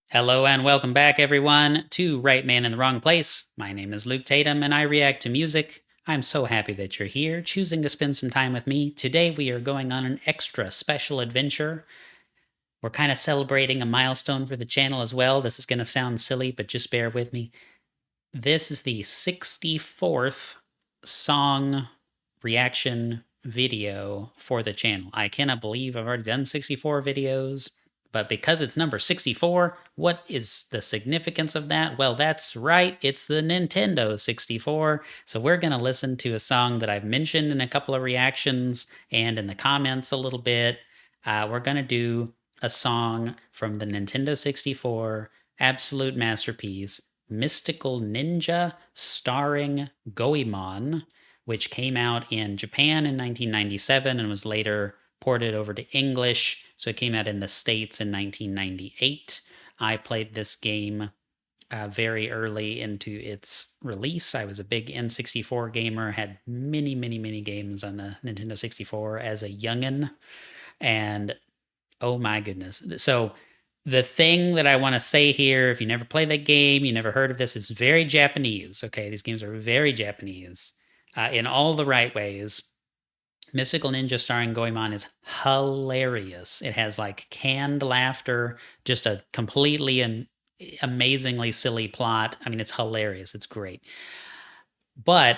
Hello and welcome back, everyone, to Right Man in the Wrong Place. My name is Luke Tatum and I react to music. I'm so happy that you're here, choosing to spend some time with me. Today, we are going on an extra special adventure. We're kind of celebrating a milestone for the channel as well. This is going to sound silly, but just bear with me. This is the 64th song reaction video for the channel. I cannot believe I've already done 64 videos. But because it's number 64, what is the significance of that? Well, that's right, it's the Nintendo 64. So we're going to listen to a song that I've mentioned in a couple of reactions and in the comments a little bit. We're going to do a song from the Nintendo 64, absolute masterpiece, Mystical Ninja, starring Goemon, which came out in Japan in 1997 and was later ported over to English, so it came out in the States in 1998. I played this game very early into its release. I was a big N64 gamer, had many, many, many games on the Nintendo 64 as a youngin', and oh my goodness. So the thing that I want to say here, if you never played that game, you never heard of this, is very Japanese, okay? These games are very Japanese in all the right ways. Mystical Ninja starring Goemon is hilarious. It has like canned laughter, just a completely and amazingly silly plot. I mean, it's hilarious. It's great. But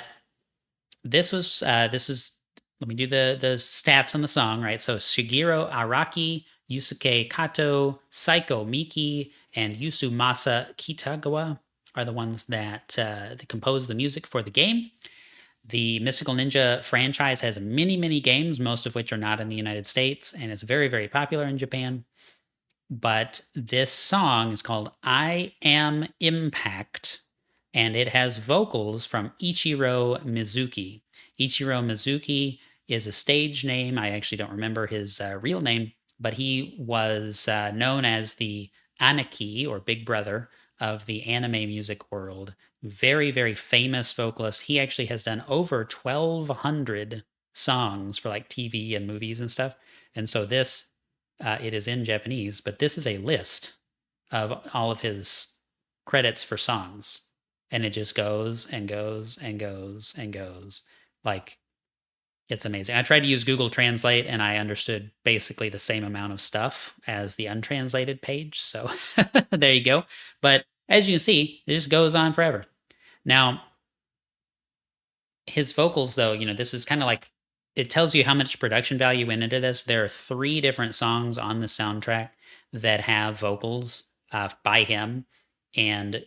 this was let me do the stats on the song, right? So Shigeru, Araki, Yusuke, Kato, Saiko, Miki, and Yasumasa Kitagawa are the ones that composed the music for the game. The Mystical Ninja franchise has many, many games, most of which are not in the United States, and it's very, very popular in Japan. But this song is called I Am Impact, and it has vocals from Ichirō Mizuki. Ichirō Mizuki is a stage name. I actually don't remember his real name, but he was known as the Anaki, or Big Brother, of the anime music world. Very, very famous vocalist. He actually has done over 1,200 songs for like TV and movies and stuff. And so this, it is in Japanese, but this is a list of all of his credits for songs. And it just goes and goes and goes and goes. Like, it's amazing. I tried to use Google Translate and I understood basically the same amount of stuff as the untranslated page. So there you go. But as you can see, it just goes on forever. Now, his vocals, though, this is kind of like, it tells you how much production value went into this. There are 3 different songs on the soundtrack that have vocals by him. And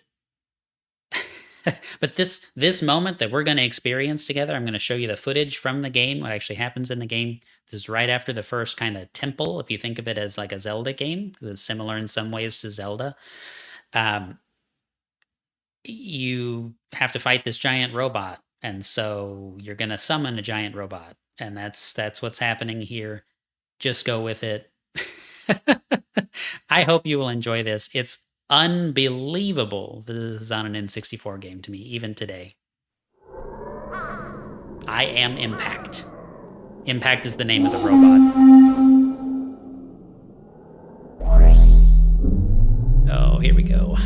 but this moment that we're going to experience together, I'm going to show you the footage from the game, what actually happens in the game. This is right after the first kind of temple, if you think of it as like a Zelda game, because it's similar in some ways to Zelda. You have to fight this giant robot, and so you're going to summon a giant robot, and that's what's happening here. Just go with it. I hope you will enjoy this. It's unbelievable that this is on an N64 game to me, even today. I Am Impact. Impact is the name of the robot. Oh, here we go.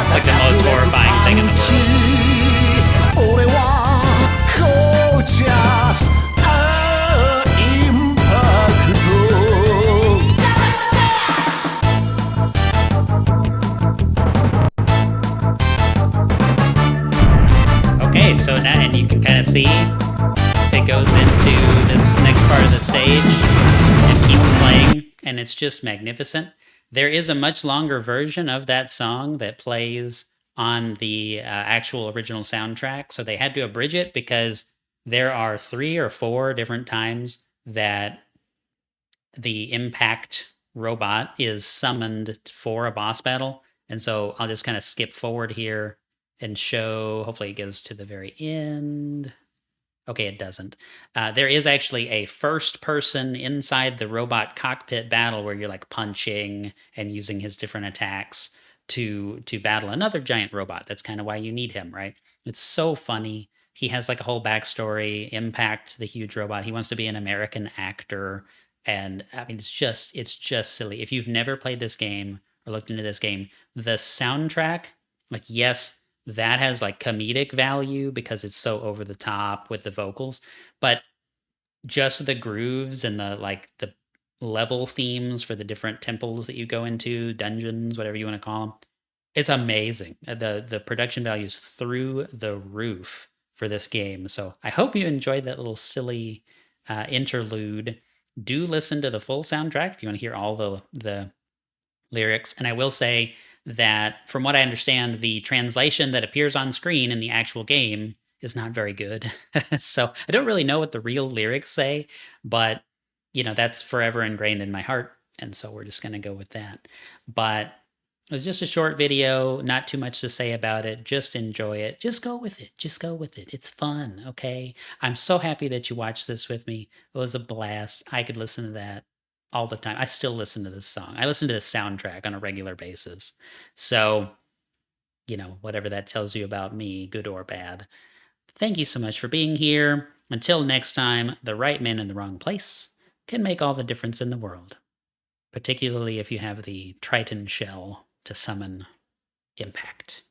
Like the most horrifying thing in the world. Okay, so now, and you can kind of see it goes into this next part of the stage and keeps playing, and it's just magnificent. There is a much longer version of that song that plays on the actual original soundtrack. So they had to abridge it because there are 3 or 4 different times that the impact robot is summoned for a boss battle. And so I'll just kind of skip forward here and show, hopefully it goes to the very end. Okay, it doesn't. There is actually a first person inside the robot cockpit battle where you're like punching and using his different attacks to battle another giant robot. That's kind of why you need him, right? It's so funny. He has like a whole backstory. Impact, the huge robot. He wants to be an American actor, and I mean, it's just silly. If you've never played this game or looked into this game, the soundtrack, like yes, that has like comedic value because it's so over the top with the vocals, but just the grooves and the level themes for the different temples that you go into, dungeons, whatever you want to call them. It's amazing. The production value is through the roof for this game. So I hope you enjoyed that little silly interlude. Do listen to the full soundtrack if you want to hear all the lyrics. And I will say that from what I understand, the translation that appears on screen in the actual game is not very good. So I don't really know what the real lyrics say, but that's forever ingrained in my heart. And so we're just going to go with that. But it was just a short video, not too much to say about it. Just enjoy it. Just go with it. Just go with it. It's fun, okay? I'm so happy that you watched this with me. It was a blast. I could listen to that all the time. I still listen to this song. I listen to this soundtrack on a regular basis. So, whatever that tells you about me, good or bad. Thank you so much for being here. Until next time, the right man in the wrong place can make all the difference in the world, particularly if you have the Triton shell to summon impact.